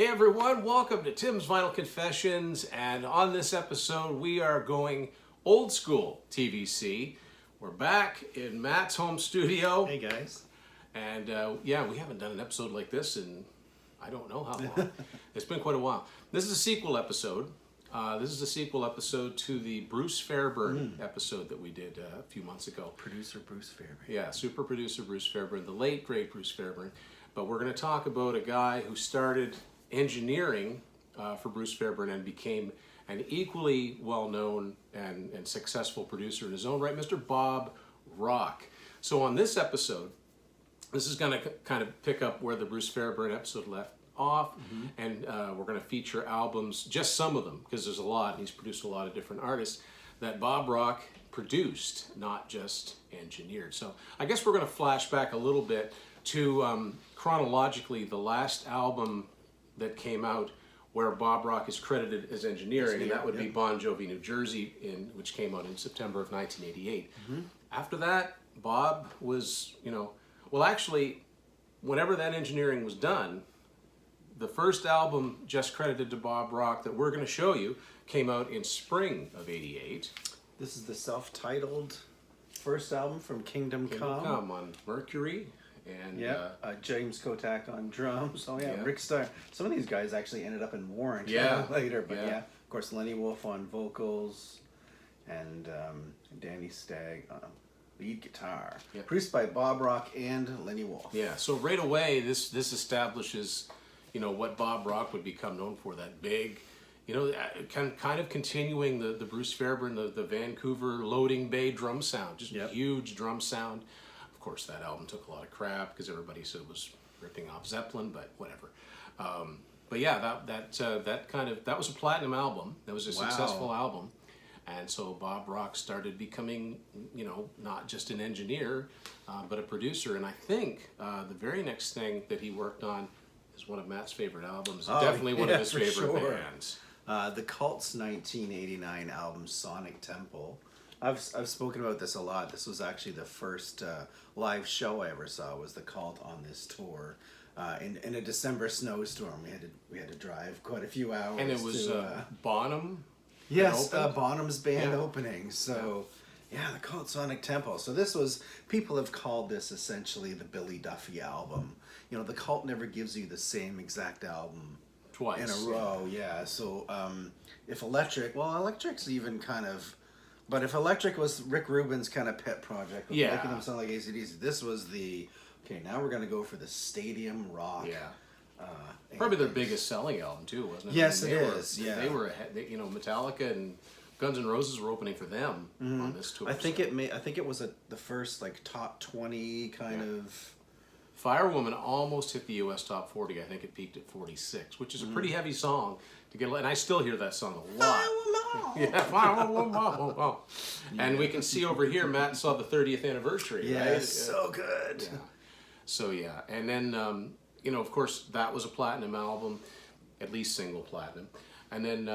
Hey everyone, welcome to Tim's Vinyl Confessions, and on this episode we are going old school TVC. We're back in Matt's home studio. Hey guys. And yeah, we haven't done an episode like this in I don't know how long. It's been quite a while. This is a sequel episode. This is a sequel episode to the Bruce Fairbairn episode that we did a few months ago. Producer Bruce Fairbairn. Yeah, super producer Bruce Fairbairn, the late great Bruce Fairbairn. But we're going to talk about a guy who started engineering for Bruce Fairbairn and became an equally well-known and successful producer in his own right, Mr. Bob Rock. So on this episode, this is going to kind of pick up where the Bruce Fairbairn episode left off, and we're going to feature albums, just some of them, because there's a lot, and he's produced a lot of different artists, that Bob Rock produced, not just engineered. So I guess we're going to flash back a little bit to chronologically the last album that came out where Bob Rock is credited as engineering, and that would be Bon Jovi, New Jersey, which came out in September of 1988. After that, Bob was, well actually, whenever that engineering was done, the first album just credited to Bob Rock that we're going to show you came out in spring of '88. This is the self-titled first album from Kingdom Come on Mercury. And James Kotak on drums. Oh yeah, Rick Starr. Some of these guys actually ended up in Warrant later, but yeah. Of course, Lenny Wolf on vocals, and Danny Stagg on lead guitar. Yep. Produced by Bob Rock and Lenny Wolf. Yeah. So right away, this establishes, what Bob Rock would become known for. That big, kind of continuing the Bruce Fairbairn, the Vancouver loading bay drum sound, just huge drum sound. Of course, that album took a lot of crap because everybody said it was ripping off Zeppelin, but whatever. But yeah, that was a platinum album. That was a successful album, and so Bob Rock started becoming, not just an engineer, but a producer. And I think the very next thing that he worked on is one of Matt's favorite albums, and definitely one of his favorite bands. The Cult's 1989 album, Sonic Temple. I've spoken about this a lot. This was actually the first live show I ever saw. Was the Cult on this tour in a December snowstorm. We had to drive quite a few hours. And it was Bonham. Yes, Bonham's band opening. So the Cult Sonic Temple. So this was, people have called this essentially the Billy Duffy album. The Cult never gives you the same exact album twice in a row. Yeah. So if Electric's even kind of. But if Electric was Rick Rubin's kind of pet project, making them sound like AC/DC, this was now we're going to go for the stadium rock. Yeah. Probably their biggest selling album too, wasn't it? Yes, it is. They were ahead. Metallica and Guns N' Roses were opening for them on this tour. I think it was the first top 20 kind of. Firewoman almost hit the U.S. top 40. I think it peaked at 46, which is a pretty heavy song to get. And I still hear that song a lot. Firewoman. And we can see over here, Matt saw the 30th anniversary. Yes, right? So good. Yeah. So and then of course that was a platinum album, at least single platinum, and then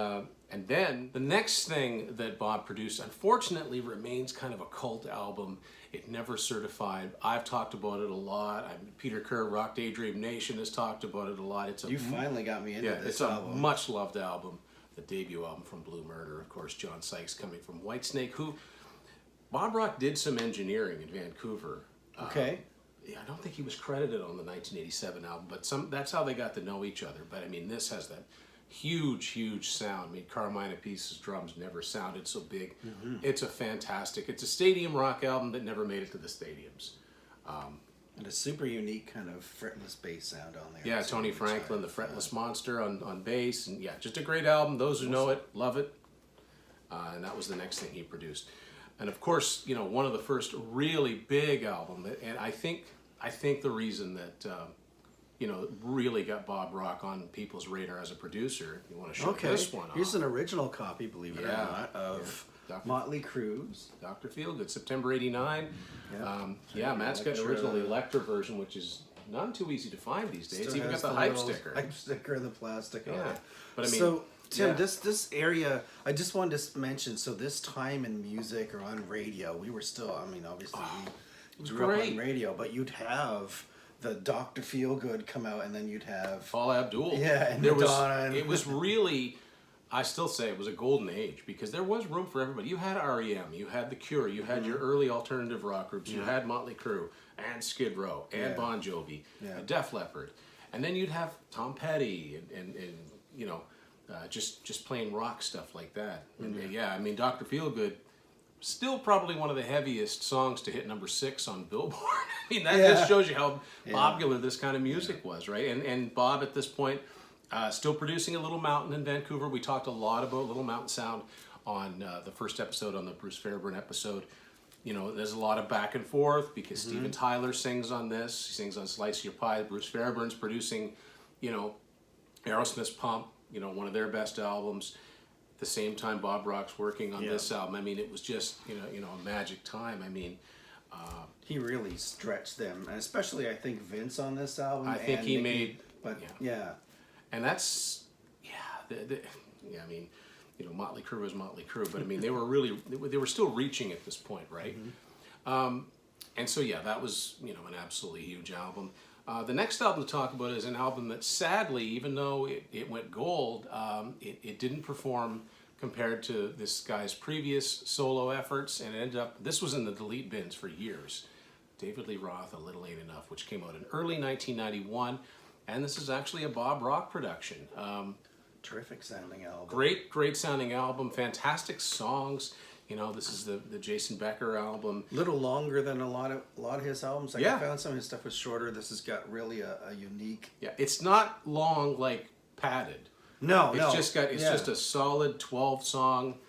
the next thing that Bob produced, unfortunately, remains kind of a cult album. It never certified. I've talked about it a lot. Peter Kerr, Rock Daydream Nation has talked about it a lot. You finally got me into this album. It's a much-loved album. The debut album from Blue Murder, of course, John Sykes coming from Whitesnake, who Bob Rock did some engineering in Vancouver. Okay. I don't think he was credited on the 1987 album, but that's how they got to know each other. But I mean, this has that huge sound. I mean, Carmine Apice's drums never sounded so big. It's it's a stadium rock album that never made it to the stadiums. And a super unique kind of fretless bass sound on there. Yeah, Tony Franklin, the fretless monster on bass, and just a great album. Those who know it love it. And that was the next thing he produced. And of course, one of the first really big album, and I think the reason that really got Bob Rock on people's radar as a producer. You want to show this one off. Here's an original copy, believe it or not, of Motley Crue's Dr. Feelgood, September '89. Matt's got an original Electra version, which is not too easy to find these days. Even got the hype sticker. Hype sticker, the plastic. Yeah, but I mean, so Tim, this area, I just wanted to mention. So this time in music or on radio, we were still. I mean, obviously we grew up on radio, but you'd have the Dr. Feelgood come out, and then you'd have Paul Abdul. Yeah, and there Madonna. It was really, I still say it was a golden age because there was room for everybody. You had REM, you had The Cure, you had your early alternative rock groups, you had Motley Crue and Skid Row and Bon Jovi, and Def Leppard, and then you'd have Tom Petty and you know, just plain rock stuff like that. And yeah, I mean, Dr. Feelgood, still probably one of the heaviest songs to hit number 6 on Billboard. I mean, that just shows you how popular this kind of music was, right? And Bob at this point, still producing a Little Mountain in Vancouver. We talked a lot about Little Mountain Sound on the first episode, on the Bruce Fairbairn episode. You know, there's a lot of back and forth because Steven Tyler sings on this. He sings on Slice Your Pie. Bruce Fairbairn's producing, you know, Aerosmith's Pump, you know, one of their best albums. At the same time, Bob Rock's working on this album. I mean, it was just, you know, a magic time. I mean, he really stretched them, and especially I think Vince on this album. I think he made, but and that's I mean, you know, Motley Crue is Motley Crue, but I mean, they were still reaching at this point, right? And so yeah, that was, you know, an absolutely huge album. The next album to talk about is an album that sadly, even though it went gold, it didn't perform compared to this guy's previous solo efforts, and it ended up, this was in the delete bins for years. David Lee Roth, A Little Ain't Enough, which came out in early 1991, and this is actually a Bob Rock production. Terrific sounding album. Great sounding album, fantastic songs. You know, this is the Jason Becker album. Little longer than a lot of his albums. Like I found some of his stuff was shorter. This has got really a unique. Yeah, it's not long like Padded. No, it's just a solid 12 song,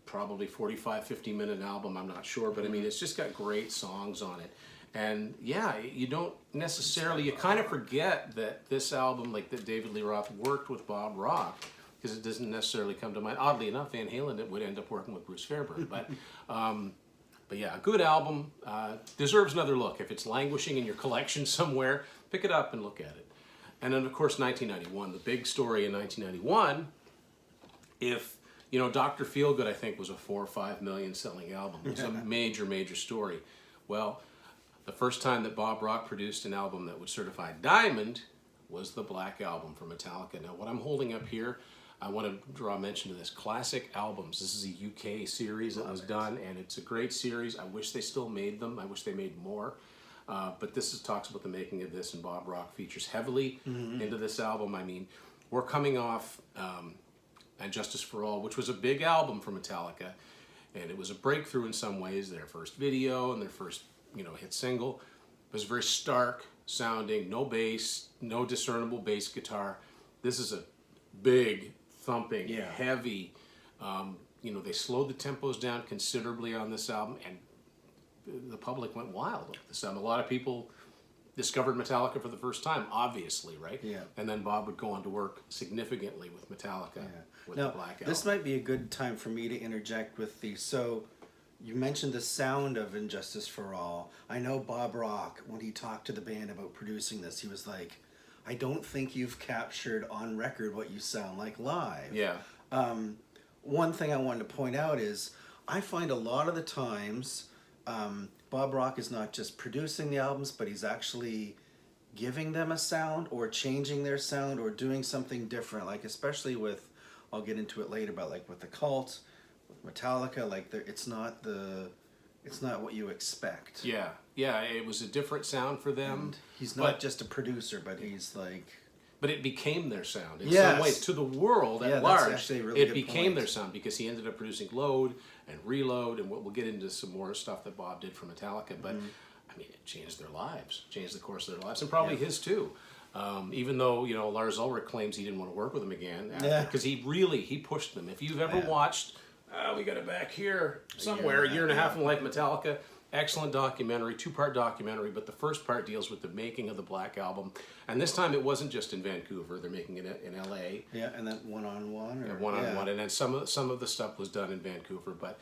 probably 45-50 minute album. I'm not sure, but I mean, it's just got great songs on it. And yeah, you don't necessarily, you kind of forget that this album, like that David Lee Roth worked with Bob Rock, because it doesn't necessarily come to mind. Oddly enough, Van Halen would end up working with Bruce Fairbairn, but yeah, a good album, deserves another look. If it's languishing in your collection somewhere, pick it up and look at it. And then of course 1991, the big story in 1991, if, you know, Dr. Feelgood I think was a 4 or 5 million selling album. It was a major story. Well, the first time that Bob Rock produced an album that was certified diamond was the Black Album from Metallica. Now what I'm holding up here, I want to draw mention to this. Classic Albums. This is a UK series that was done, and it's a great series. I wish they still made them. I wish they made more. But this talks about the making of this, and Bob Rock features heavily into this album. I mean, we're coming off And Justice for All, which was a big album for Metallica, and it was a breakthrough in some ways. Their first video and their first, you know, hit single. It was very stark sounding, no bass, no discernible bass guitar. This is a big, thumping, heavy. You know, they slowed the tempos down considerably on this album, and the public went wild with this album. A lot of people discovered Metallica for the first time, obviously, right? Yeah. And then Bob would go on to work significantly with Metallica with the Black Album. This might be a good time for me to interject with the, so you mentioned the sound of And Justice for All. I know Bob Rock, when he talked to the band about producing this, he was like, I don't think you've captured on record what you sound like live. Yeah. One thing I wanted to point out is I find a lot of the times Bob Rock is not just producing the albums, but he's actually giving them a sound or changing their sound or doing something different. Like especially with, I'll get into it later, but like with the Cult, with Metallica, like it's not what you expect. Yeah, it was a different sound for them. And he's not just a producer, but he's like... But it became their sound in some ways. To the world at large, really it became their sound because he ended up producing Load and Reload, and we'll get into some more stuff that Bob did for Metallica. But, I mean, it changed their lives, changed the course of their lives, and probably his too. Even though, you know, Lars Ulrich claims he didn't want to work with them again. Because he pushed them. If you've ever watched, we got it back here somewhere, a year and a half in the life of Metallica. Excellent documentary, 2-part documentary, but the first part deals with the making of the Black Album. And this time it wasn't just in Vancouver, they're making it in LA. Yeah, and then one-on-one? One-on-one, and then some of the stuff was done in Vancouver, but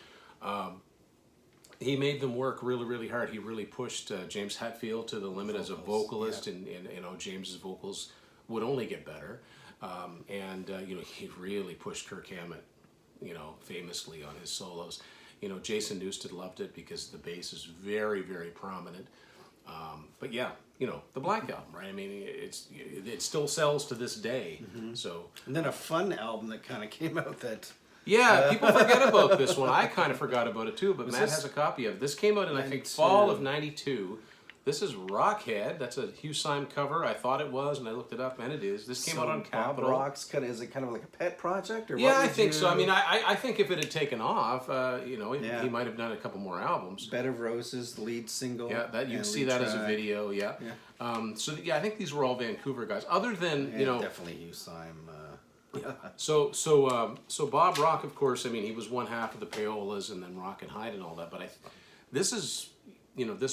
he made them work really hard. He really pushed James Hetfield to the limit as a vocalist, and you know, James's vocals would only get better. You know, he really pushed Kirk Hammett, you know, famously on his solos. You know, Jason Newsted loved it because the bass is very prominent. But yeah, the Black Album, right? I mean, it still sells to this day. So, and then a fun album that kind of came out that. Yeah, people forget about this one. I kind of forgot about it too, but Matt has a copy of it. This came out in, I think, fall of '92. This is Rockhead. That's a Hugh Syme cover. I thought it was, and I looked it up, and it is. This came out on Capitol. Bob Rock's is it kind of like a pet project? Or yeah, I think so. I mean, I think if it had taken off, he might have done a couple more albums. Bed of Roses, the lead single. Yeah, that you can see that as a video. Yeah. I think these were all Vancouver guys. Other than definitely Hugh Syme. So Bob Rock, of course, I mean, he was one half of the Payolas and then Rock and Hyde and all that. But this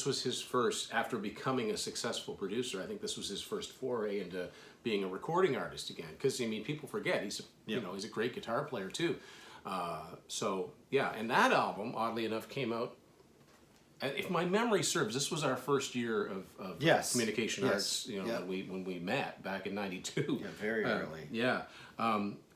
was his first, after becoming a successful producer, I think this was his first foray into being a recording artist again. Because, I mean, people forget, he's a great guitar player too. And that album, oddly enough, came out, if my memory serves, this was our first year of communication arts, when we met back in '92. Yeah, very early.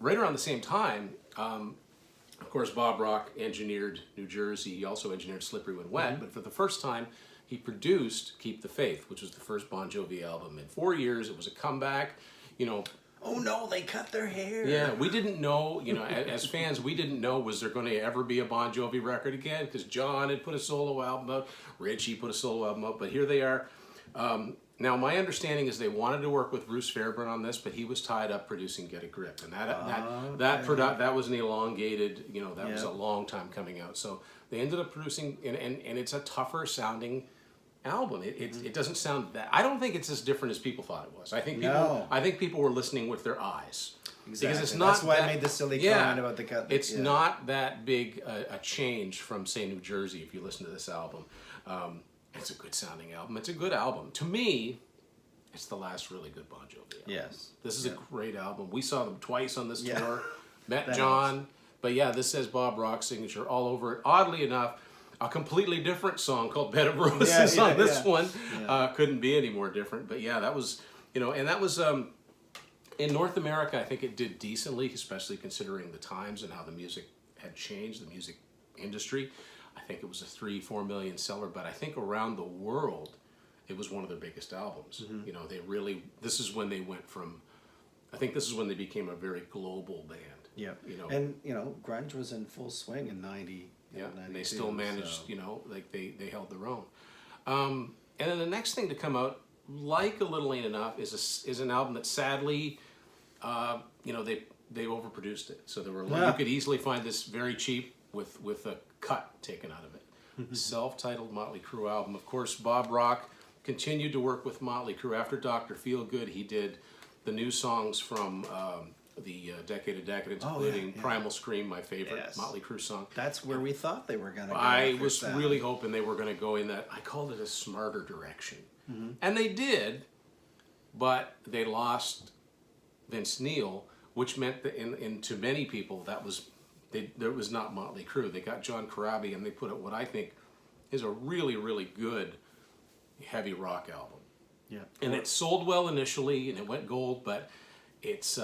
Right around the same time, of course, Bob Rock engineered New Jersey. He also engineered Slippery When Wet, but for the first time, he produced Keep the Faith, which was the first Bon Jovi album. In 4 years, it was a comeback, Oh no, they cut their hair. Yeah, we didn't know, as fans, we didn't know was there going to ever be a Bon Jovi record again, because John had put a solo album out, Richie put a solo album out, but here they are. Now, my understanding is they wanted to work with Bruce Fairbairn on this, but he was tied up producing Get a Grip, and that was an elongated, that was a long time coming out. So they ended up producing, and it's a tougher sounding album. It doesn't sound that. I don't think it's as different as people thought it was. I think people were listening with their eyes. Exactly. Because it's not. That's why I made the silly comment about the cut. It's not that big a change from, say, New Jersey. If you listen to this album. It's a good sounding album. It's a good album. To me, it's the last really good Bon Jovi album. Yes. This is a great album. We saw them twice on this tour. Met That John. helps. But yeah, this says Bob Rock's signature all over it. Oddly enough, a completely different song called Bed of Roses on this one. Couldn't be any more different. But yeah, that was, and that was, in North America, I think it did decently, especially considering the times and how the music had changed, the music industry. I think it was a 3-4 million seller, but I think around the world, it was one of their biggest albums. They really, this is when they went from, I think this is when they became a very global band. Yeah. And, grunge was in full swing in 90. Yeah, and they still managed, they held their own. And then the next thing to come out, like A Little Ain't Enough, is an album that sadly, they overproduced it. So you could easily find this very cheap with a cut taken out of it. Self-titled Motley Crue album. Of course, Bob Rock continued to work with Motley Crue. After Dr. Feelgood, he did the new songs from the Decade of Decadence, including Primal Scream, my favorite Motley Crue song. That's where we thought they were going to go. I was really hoping they were going to go in that, I called it a smarter direction. And they did, but they lost Vince Neil, which meant that to many people that was not Motley Crue. They got John Corabi and they put out what I think is a really, really good heavy rock album. Yeah. And it sold well initially and it went gold, but it's,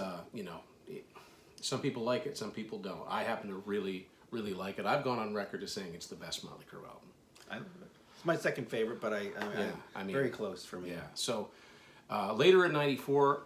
some people like it, some people don't. I happen to really, really like it. I've gone on record as saying it's the best Motley Crue album. It's my second favorite, but I'm very close for me. Yeah. So later in '94,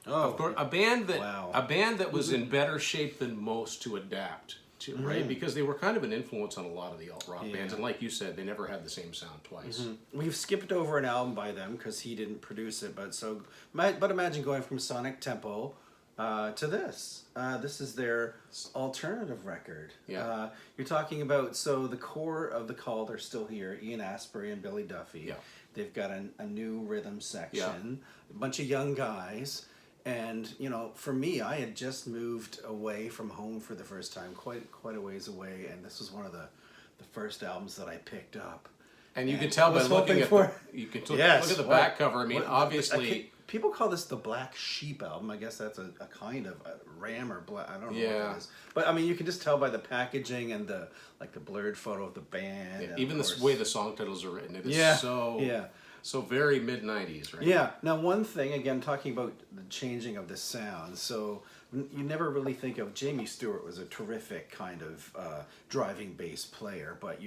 of course, a band that was in better shape than most to adapt to, right? Because they were kind of an influence on a lot of the alt rock bands, and like you said, they never had the same sound twice. We've skipped over an album by them because he didn't produce it, but imagine going from Sonic Tempo to this. This is their alternative record. Yeah. You're talking about, the core of the Cult are still here, Ian Astbury and Billy Duffy. Yeah. They've got a new rhythm section, a bunch of young guys. And, for me, I had just moved away from home for the first time, quite a ways away, and this was one of the first albums that I picked up. And you can tell by looking at look at the back cover. I mean, obviously, people call this the Black Sheep album. I guess that's a kind of a ram or black. I don't know what it is. But I mean, you can just tell by the packaging and the blurred photo of the band. Yeah, even the way the song titles are written, it is so very mid-90s, right? Yeah. Now, one thing, again, talking about the changing of the sound, so you never really think of, Jamie Stewart was a terrific kind of driving bass player, but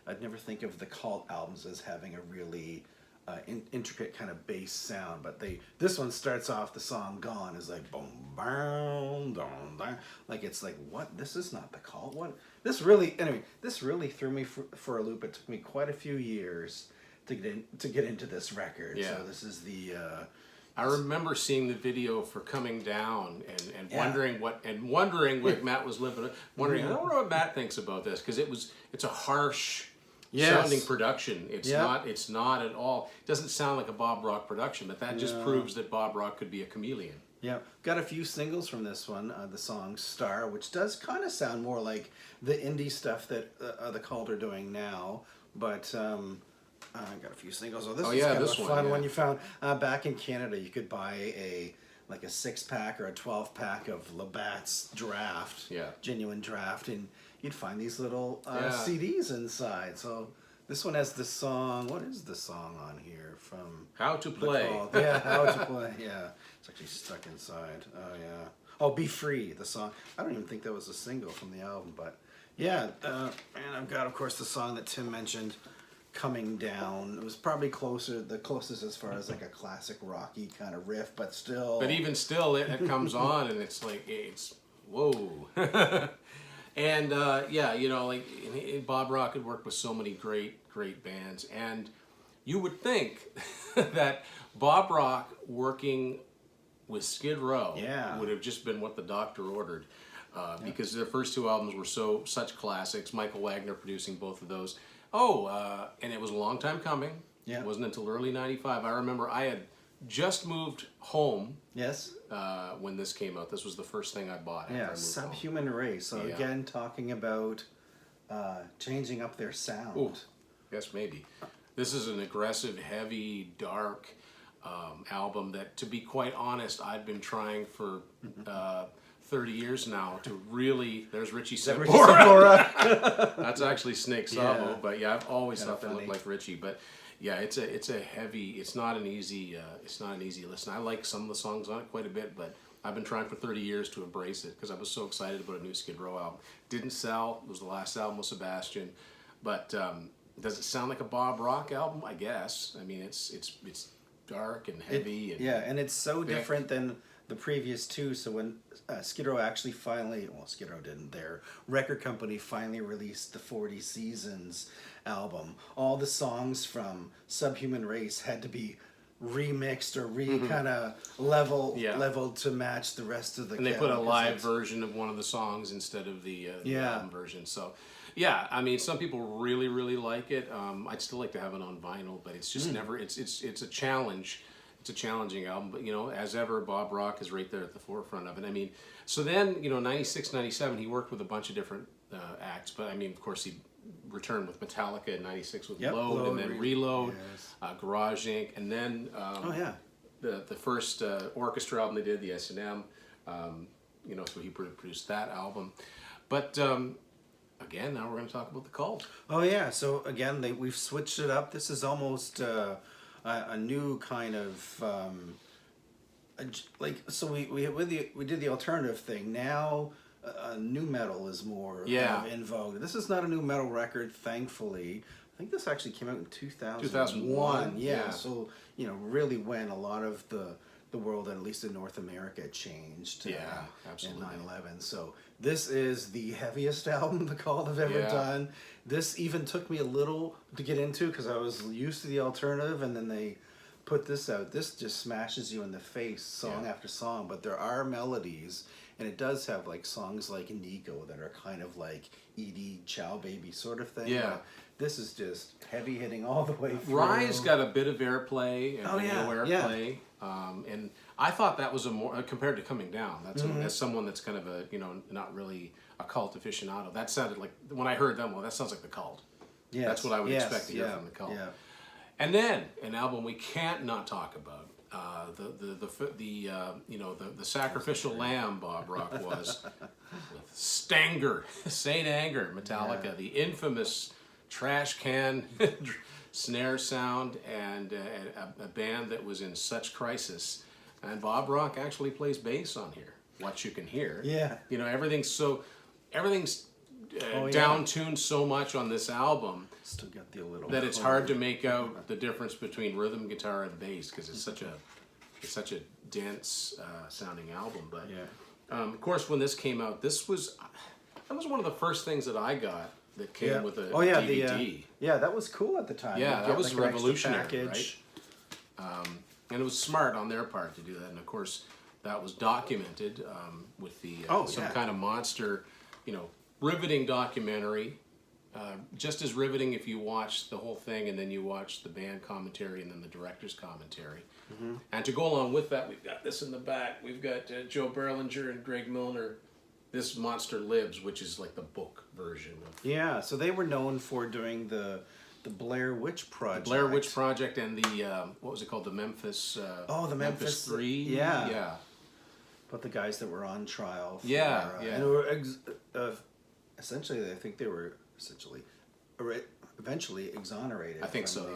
I'd never think of the Cult albums as having a really intricate kind of bass sound, but this one starts off, the song Gone is like boom boom dum dum, like it's like, what, this is not the Cult, what, this really threw me for a loop. It took me quite a few years to get into this record. Yeah. So this is the I remember seeing the video for Coming Down and wondering what Matt was living with, wondering, I don't know what Matt thinks about this, because it's a harsh sounding production. It's not at all. It doesn't sound like a Bob Rock production, but that just proves that Bob Rock could be a chameleon. Yeah, got a few singles from this one. The song Star, which does kind of sound more like the indie stuff that the Cult are doing now, but I got a few singles. Oh, this is kind of a fun one you found. Back in Canada, you could buy a 6-pack or a 12-pack of Labatt's Draft, genuine Draft, and you'd find these little CDs inside. So this one has the song. What is the song on here from? How to Play. How to Play. Yeah, it's actually stuck inside. Oh yeah. Oh, Be Free. The song. I don't even think that was a single from the album, but yeah. And I've got, of course, the song that Tim mentioned, Coming Down. It was probably the closest as far as like a classic rocky kind of riff, but still. But even still, it comes on and it's like, it's whoa. And Bob Rock had worked with so many great bands, and you would think that Bob Rock working with Skid Row would have just been what the doctor ordered, because their first two albums were such classics. Michael Wagner producing both of those. And it was a long time coming. Yeah. It wasn't until early '95. I remember I had just moved home. Yes. When this came out, this was the first thing I bought. After I moved Subhuman home. Race. So again, talking about changing up their sound. Ooh, yes, maybe. This is an aggressive, heavy, dark album that, to be quite honest, I've been trying for 30 years now to really. There's Richie Sambora. That's actually Snake Sabo, but yeah, I've always thought that looked like Richie. But yeah, it's a heavy. It's not an easy listen. I like some of the songs on it quite a bit, but I've been trying for 30 years to embrace it because I was so excited about a new Skid Row album. Didn't sell. It was the last album with Sebastian, but does it sound like a Bob Rock album? I guess. I mean, it's dark and heavy. And it's so different than the previous two. So when Skid Row actually Skid Row didn't. Their record company finally released the 40 Seasons album. All the songs from Subhuman Race had to be remixed or kind of leveled to match the rest of the. And they put a live version of one of the songs instead of the album version. So. Yeah, I mean, some people really, really like it. I'd still like to have it on vinyl, but it's just never. It's a challenge. It's a challenging album, but as ever, Bob Rock is right there at the forefront of it. I mean, so then 96, 97, he worked with a bunch of different acts, but I mean, of course, he returned with Metallica in '96 with Load, and then Reload, Garage Inc., and then the first orchestra album they did, the S&M. So he produced that album, but. Again, now we're going to talk about the Cult. Oh yeah, so again, we've switched it up. This is almost a new kind of we did the alternative thing. Now, new metal is more in vogue. This is not a new metal record, thankfully. I think this actually came out in 2001. Yeah, so really when a lot of the world, at least in North America, changed. Absolutely. In 9/11. So this is the heaviest album the Cult have ever done. This even took me a little to get into because I was used to the alternative, and then they put this out. This just smashes you in the face, song after song. But there are melodies, and it does have like songs like Nico that are kind of like Edie Chow Baby sort of thing. Yeah. But this is just heavy hitting all the way through. Rye's got a bit of airplay and no airplay. And I thought that was a more compared to Coming Down. That's as someone that's kind of a not really a Cult aficionado. That sounded like when I heard them. Well, that sounds like the Cult. Yes. That's what I would expect to hear from the Cult. Yeah. And then an album we can't not talk about. The sacrificial lamb Bob Rock was with Stanger, Saint Anger, Metallica, the infamous trash can snare sound, and a band that was in such crisis. And Bob Rock actually plays bass on here. What you can hear, everything's down-tuned so much on this album Still got the little that it's hard to make out the difference between rhythm guitar and bass because it's such a dense sounding album. But of course, when this came out, that was one of the first things that I got that came with a DVD. That was cool at the time. Yeah, that was revolutionary, right? And it was smart on their part to do that. And of course, that was documented with the some kind of monster, riveting documentary. Just as riveting if you watch the whole thing and then you watch the band commentary and then the director's commentary. Mm-hmm. And to go along with that, we've got this in the back. We've got Joe Berlinger and Greg Milner. This Monster Lives, which is like the book version of. Yeah, so they were known for doing the Blair Witch Project. The Blair Witch Project and the what was it called? The Memphis. The Memphis 3. Yeah. But the guys that were on trial. And they were essentially, I think they were eventually exonerated. I think so.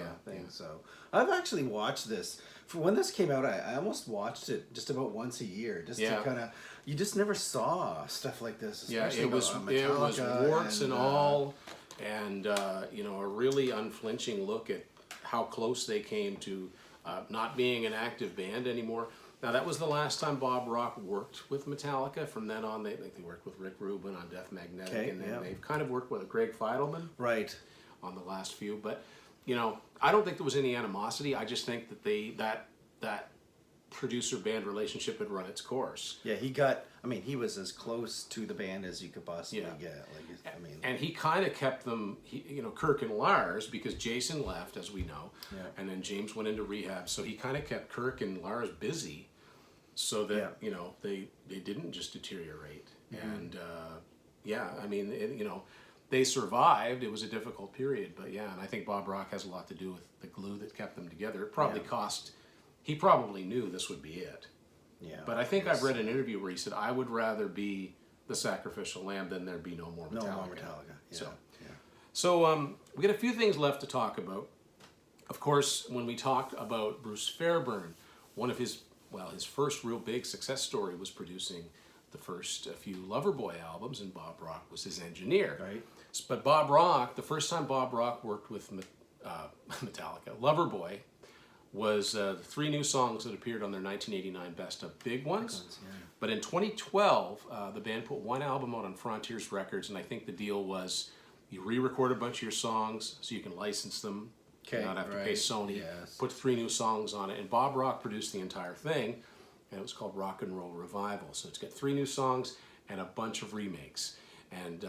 So I've actually watched this. For when this came out, I almost watched it just about once a year, just to kind of. You just never saw stuff like this. It was warts and all, and a really unflinching look at how close they came to not being an active band anymore. Now that was the last time Bob Rock worked with Metallica. From then on, they worked with Rick Rubin on Death Magnetic, and then they've kind of worked with Greg Feidelman, on the last few. But I don't think there was any animosity. I just think that that producer band relationship had run its course. Yeah, he was as close to the band as you could possibly get. And he kind of kept them, Kirk and Lars, because Jason left, as we know, and then James went into rehab. So he kind of kept Kirk and Lars busy, so that they didn't just deteriorate. Mm-hmm. And they survived. It was a difficult period, but and I think Bob Rock has a lot to do with the glue that kept them together. It probably cost. He probably knew this would be it. Yeah. But I think I've read an interview where he said, I would rather be the sacrificial lamb than there be no more Metallica. No more Metallica. Yeah. So we got a few things left to talk about. Of course, when we talk about Bruce Fairbairn, one of his first real big success story was producing the first few Loverboy albums, and Bob Rock was his engineer. Right. But Bob Rock, the first time Bob Rock worked with Metallica, Loverboy, was the 3 new songs that appeared on their 1989 Best of Big Ones. But in 2012, the band put one album out on Frontiers Records, and I think the deal was you re-record a bunch of your songs so you can license them, not have to pay Sony, put 3 new songs on it, and Bob Rock produced the entire thing, and it was called Rock and Roll Revival. So it's got 3 new songs and a bunch of remakes. And,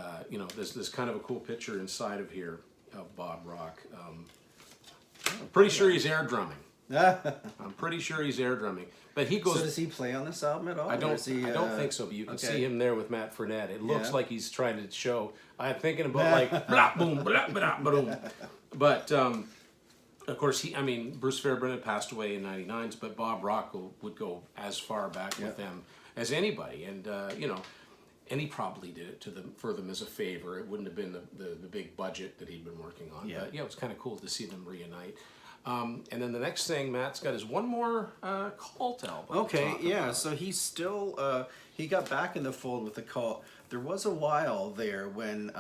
there's kind of a cool picture inside of here of Bob Rock. Pretty sure he's air drumming. I'm pretty sure he's air drumming, but he goes. So does he play on this album at all? I don't think so. But you can see him there with Matt Fournette. It looks like he's trying to show. I'm thinking about like blah boom blah blah boom, but of course Bruce Fairbairn had passed away in '99, but Bob Rock would go as far back with them as anybody, and and he probably did it for them as a favor. It wouldn't have been the big budget that he'd been working on. Yeah. But it was kind of cool to see them reunite. And then the next thing Matt's got is one more Cult album. Okay, so he's still, he got back in the fold with the Cult. There was a while there when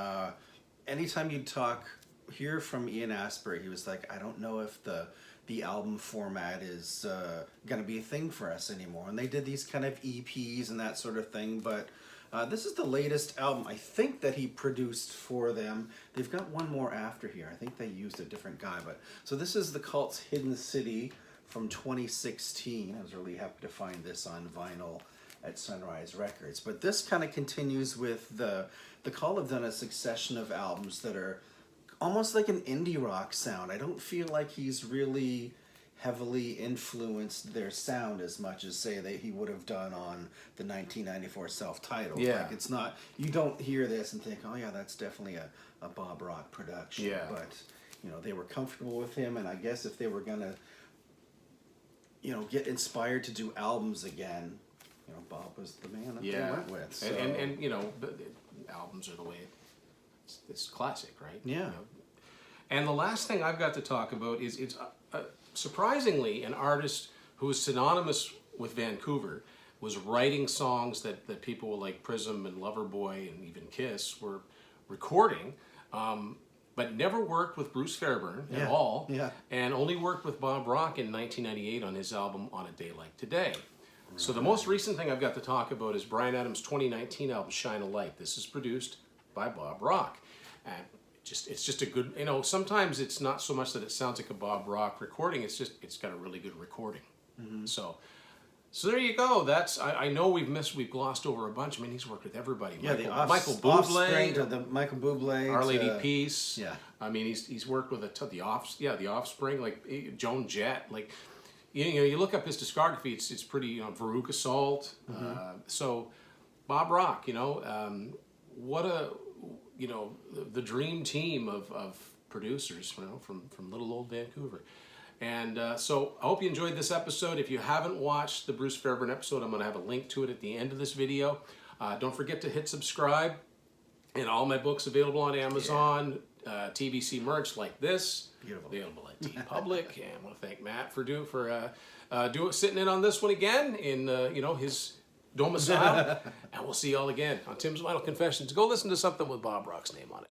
anytime you'd hear from Ian Astbury, he was like, I don't know if the album format is going to be a thing for us anymore. And they did these kind of EPs and that sort of thing, but this is the latest album, I think, that he produced for them. They've got one more after here. I think they used a different guy. So this is the Cult's Hidden City from 2016. I was really happy to find this on vinyl at Sunrise Records. But this kind of continues with the Cult have done a succession of albums that are almost like an indie rock sound. I don't feel like he's really heavily influenced their sound as much as say that he would have done on the 1994 self-titled. Like it's not, you don't hear this and think, oh yeah, that's definitely a Bob Rock production. But they were comfortable with him, and I guess if they were gonna get inspired to do albums again, Bob was the man that they went with. So. And the albums are the way it's classic, right? Yeah. And the last thing I've got to talk about is it's surprisingly, an artist who was synonymous with Vancouver was writing songs that people like Prism and Loverboy and even Kiss were recording, but never worked with Bruce Fairbairn at all, and only worked with Bob Rock in 1998 on his album On a Day Like Today. So the most recent thing I've got to talk about is Bryan Adams' 2019 album, Shine a Light. This is produced by Bob Rock. And it's just a good, you know, sometimes it's not so much that it sounds like a Bob Rock recording, it's got a really good recording. So there you go. That's, I know we've glossed over a bunch. I mean, he's worked with everybody. Michael Bublé, the Michael Bublé, Our Lady Peace. Yeah. I mean, he's worked with the Offspring, like Joan Jett, like, you know, you look up his discography, it's pretty, you know, Veruca Salt. So Bob Rock, you know, what a, you know, the dream team of producers, you know, from little old Vancouver. And so I hope you enjoyed this episode. If you haven't watched the Bruce Fairbairn episode, I'm going to have a link to it at the end of this video. Don't forget to hit subscribe. And all my books available on Amazon. TVC merch like this. Beautiful. Available at TeePublic. And I want to thank Matt for sitting in on this one again in you know, his domicile. And we'll see y'all again on Tim's Vinyl Confessions. Go listen to something with Bob Rock's name on it.